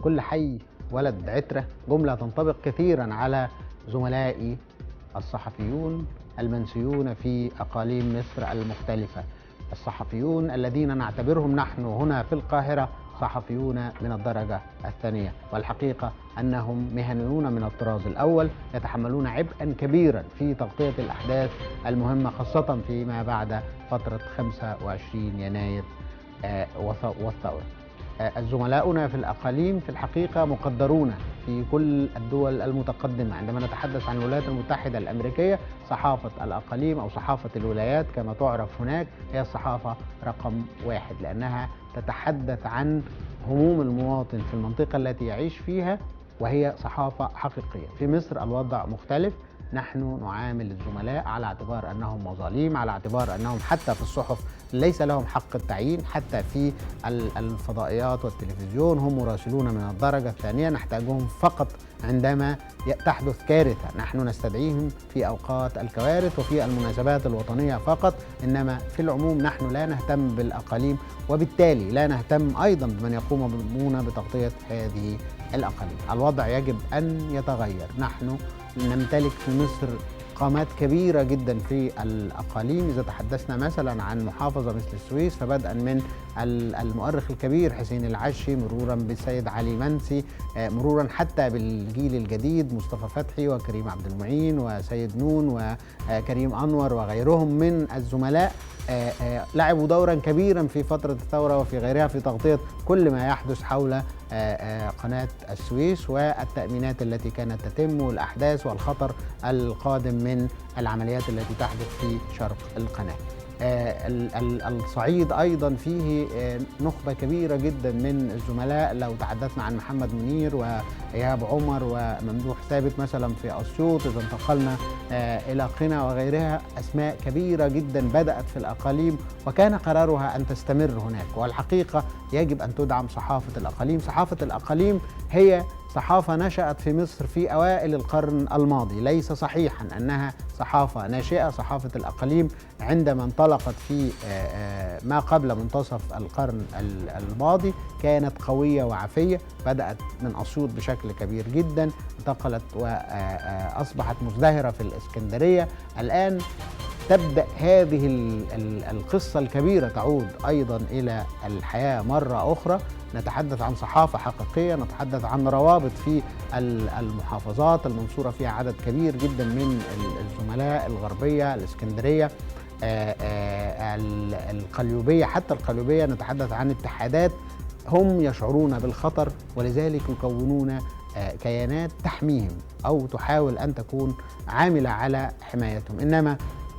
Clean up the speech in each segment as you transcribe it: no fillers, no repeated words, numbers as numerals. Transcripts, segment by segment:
كل حي ولد عترة جملة تنطبق كثيرا على زملائي الصحفيون المنسيون في أقاليم مصر المختلفة، الصحفيون الذين نعتبرهم نحن هنا في القاهرة صحفيون من الدرجة الثانية، والحقيقة أنهم مهنيون من الطراز الأول يتحملون عبئا كبيرا في تغطية الأحداث المهمة خاصة فيما بعد فترة 25 يناير والثورة. زملاؤنا في الأقاليم في الحقيقة مقدرون في كل الدول المتقدمة. عندما نتحدث عن الولايات المتحدة الأمريكية، صحافة الأقاليم أو صحافة الولايات كما تعرف هناك هي الصحافة رقم 1، لأنها تتحدث عن هموم المواطن في المنطقة التي يعيش فيها، وهي صحافة حقيقية. في مصر الوضع مختلف، نحن نعامل الزملاء على اعتبار أنهم مظاليم، على اعتبار أنهم حتى في الصحف ليس لهم حق التعيين، حتى في الفضائيات والتلفزيون هم مراسلون من الدرجة الثانية، نحتاجهم فقط عندما تحدث كارثة، نحن نستدعيهم في أوقات الكوارث وفي المناسبات الوطنية فقط، إنما في العموم نحن لا نهتم بالأقاليم، وبالتالي لا نهتم أيضا بمن يقومون بتغطية هذه الأقاليم. الوضع يجب أن يتغير. نحن نمتلك في مصر قامات كبيرة جدا في الأقاليم. إذا تحدثنا مثلا عن محافظة مثل السويس، فبدءا من المؤرخ الكبير حسين العشي، مرورا بالسيد علي منسي، مرورا حتى بالجيل الجديد مصطفى فتحي وكريم عبد المعين وسيد نون وكريم أنور وغيرهم من الزملاء، لعبوا دورا كبيرا في فترة الثورة وفي غيرها في تغطية كل ما يحدث حول قناة السويس والتأمينات التي كانت تتم والأحداث والخطر القادم من العمليات التي تحدث في شرق القناة. الصعيد أيضا فيه نخبة كبيرة جدا من الزملاء. لو تحدثنا عن محمد منير وإيهاب عمر وممدوح ثابت مثلا في أسيوط، إذا انتقلنا إلى قنا وغيرها، أسماء كبيرة جدا بدأت في الأقاليم وكان قرارها أن تستمر هناك، والحقيقة يجب أن تدعم صحافة الأقاليم. صحافة الأقاليم هي صحافة نشأت في مصر في أوائل القرن الماضي، ليس صحيحا أنها صحافة ناشئة. صحافة الأقاليم عندما انطلقت في ما قبل منتصف القرن الماضي كانت قوية وعافية، بدأت من أسيوط بشكل كبير جدا، انتقلت وأصبحت مزدهرة في الإسكندرية. الآن تبدأ هذه القصة الكبيرة تعود أيضا إلى الحياة مرة أخرى. نتحدث عن صحافة حقيقية، نتحدث عن روابط في المحافظات المنصورة فيها عدد كبير جدا من الزملاء، الغربية، الإسكندرية، القليوبية، حتى القليوبية نتحدث عن اتحادات هم يشعرون بالخطر ولذلك يكونون كيانات تحميهم أو تحاول أن تكون عاملة على حمايتهم. إنما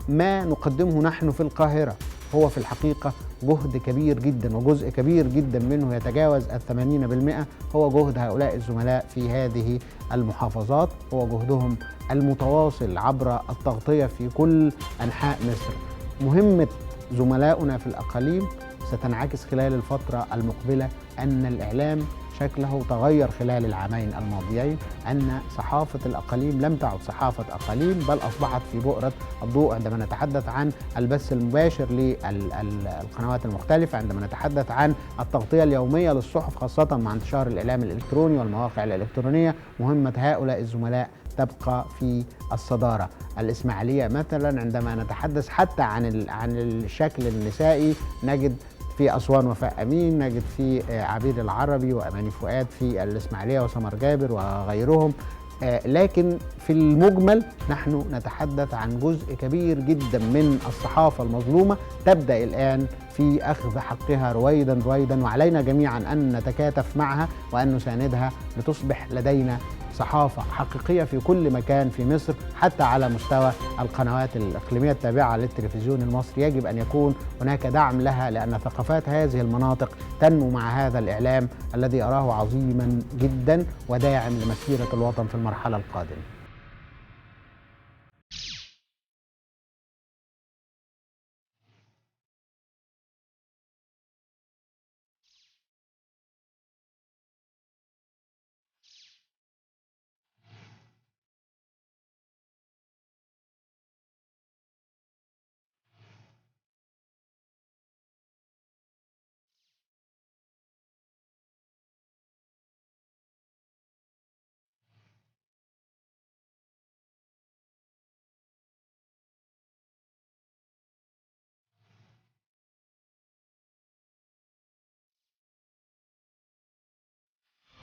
ما نقدمه نحن في القاهرة هو في الحقيقة جهد كبير جدا، وجزء كبير جدا منه يتجاوز 80% هو جهد هؤلاء الزملاء في هذه المحافظات، هو جهدهم المتواصل عبر التغطية في كل أنحاء مصر. مهمة زملائنا في الأقاليم ستنعكس خلال الفترة المقبلة، أن الإعلام شكله تغير خلال العامين الماضيين، أن صحافة الأقاليم لم تعد صحافة أقاليم بل أصبحت في بؤرة الضوء عندما نتحدث عن البث المباشر للقنوات المختلفة، عندما نتحدث عن التغطية اليومية للصحف خاصة مع انتشار الإعلام الإلكتروني والمواقع الإلكترونية. مهمة هؤلاء الزملاء تبقى في الصدارة. الإسماعيلية مثلا عندما نتحدث حتى عن الشكل النسائي نجد في أسوان وفاء أمين، نجد في عبير العربي وأماني فؤاد في الإسماعيلية وسمر جابر وغيرهم، لكن في المجمل نحن نتحدث عن جزء كبير جدا من الصحافة المظلومة تبدأ الآن في أخذ حقها رويدا رويدا، وعلينا جميعا أن نتكاتف معها وأن نساندها لتصبح لدينا صحافة حقيقية في كل مكان في مصر، حتى على مستوى القنوات الإقليمية التابعة للتلفزيون المصري يجب أن يكون هناك دعم لها، لأن ثقافات هذه المناطق تنمو مع هذا الإعلام الذي أراه عظيما جدا وداعم لمسيرة الوطن في المرحلة القادمة.